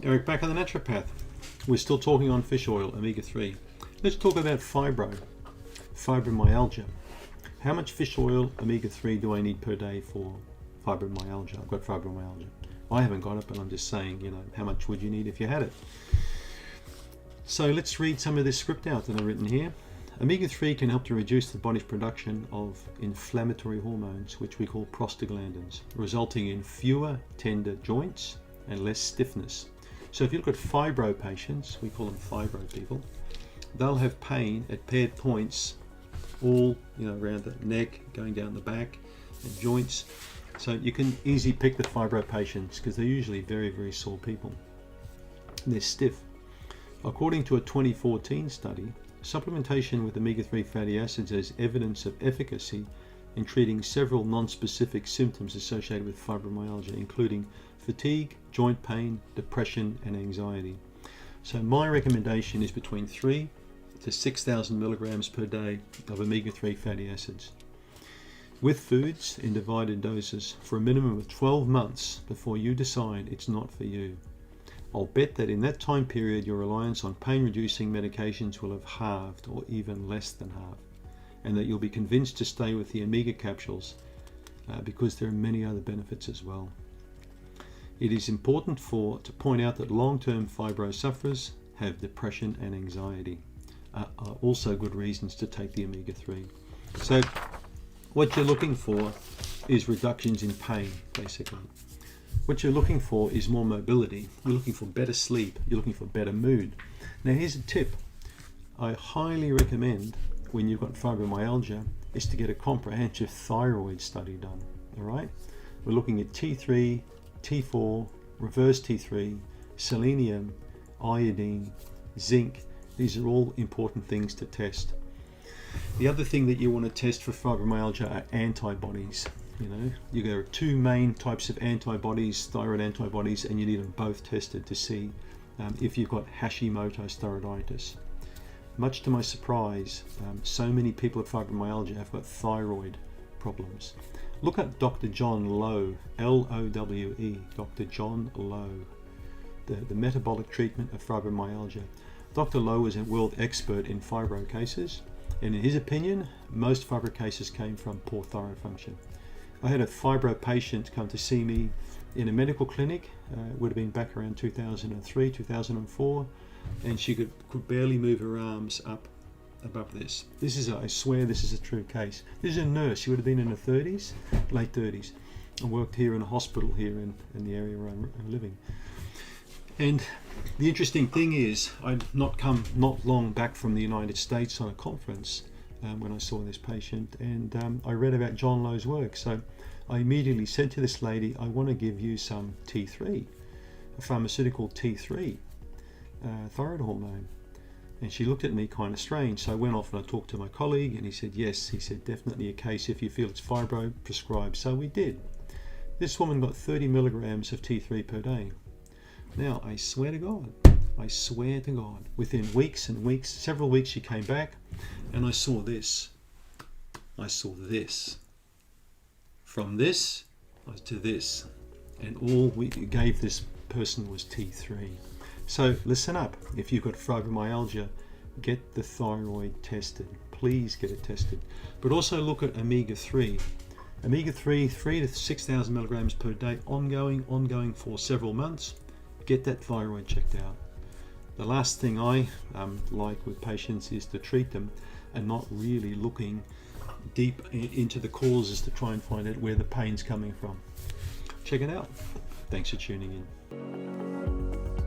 Eric back on the Naturopath. We're still talking on fish oil, omega-3. Let's talk about fibromyalgia. How much fish oil, omega-3, do I need per day for fibromyalgia? I've got fibromyalgia. I haven't got it, but I'm just saying, how much would you need if you had it? So let's read some of this script out that I've written here. Omega-3 can help to reduce the body's production of inflammatory hormones, which we call prostaglandins, resulting in fewer tender joints and less stiffness. So if you look at fibro patients, we call them fibro people, they'll have pain at paired points all around the neck, going down the back and joints. So you can easily pick the fibro patients because they're usually very, very sore people. And they're stiff. According to a 2014 study, supplementation with omega-3 fatty acids has evidence of efficacy in treating several non-specific symptoms associated with fibromyalgia, including fatigue, joint pain, depression, and anxiety. So my recommendation is between 3 to 6,000 milligrams per day of omega-3 fatty acids with foods in divided doses for a minimum of 12 months before you decide it's not for you. I'll bet that in that time period your reliance on pain-reducing medications will have halved or even less than halved, and that you'll be convinced to stay with the omega capsules because there are many other benefits as well. It is important to point out that long-term fibro sufferers have depression and anxiety. Are also good reasons to take the omega-3. So what you're looking for is reductions in pain, basically. What you're looking for is more mobility. You're looking for better sleep. You're looking for better mood. Now here's a tip. I highly recommend when you've got fibromyalgia is to get a comprehensive thyroid study done. All right? We're looking at T3, T4, reverse T3, selenium, iodine, zinc. These are all important things to test. The other thing that you want to test for fibromyalgia are antibodies. You go two main types of antibodies, thyroid antibodies, and you need them both tested to see if you've got Hashimoto's thyroiditis. Much to my surprise, so many people with fibromyalgia have got thyroid problems. Look at Dr. John Lowe, L-O-W-E, Dr. John Lowe, the metabolic treatment of fibromyalgia. Dr. Lowe is a world expert in fibro cases, and in his opinion, most fibro cases came from poor thyroid function. I had a fibro patient come to see me in a medical clinic, would have been back around 2003, 2004, and she could barely move her arms up above this. I swear this is a true case. This is a nurse. She would have been in her 30s, late 30s, and worked here in a hospital here in the area where I'm living. And the interesting thing is, I'd not long back from the United States on a conference when I saw this patient, and I read about John Lowe's work. So I immediately said to this lady, I want to give you some T3, a pharmaceutical T3, thyroid hormone. And she looked at me kind of strange. So I went off and I talked to my colleague, and he said, yes, he said, definitely a case. If you feel it's fibro, prescribe. So we did. This woman got 30 milligrams of T3 per day. Now, I swear to God, within weeks and weeks, several weeks, she came back and I saw this. From this to this. And all we gave this person was T3. So listen up. If you've got fibromyalgia, get the thyroid tested. Please get it tested. But also look at omega-3. Omega-3, 3 to 6,000 milligrams per day, ongoing for several months. Get that thyroid checked out. The last thing I like with patients is to treat them and not really looking deep into the causes to try and find out where the pain's coming from. Check it out. Thanks for tuning in.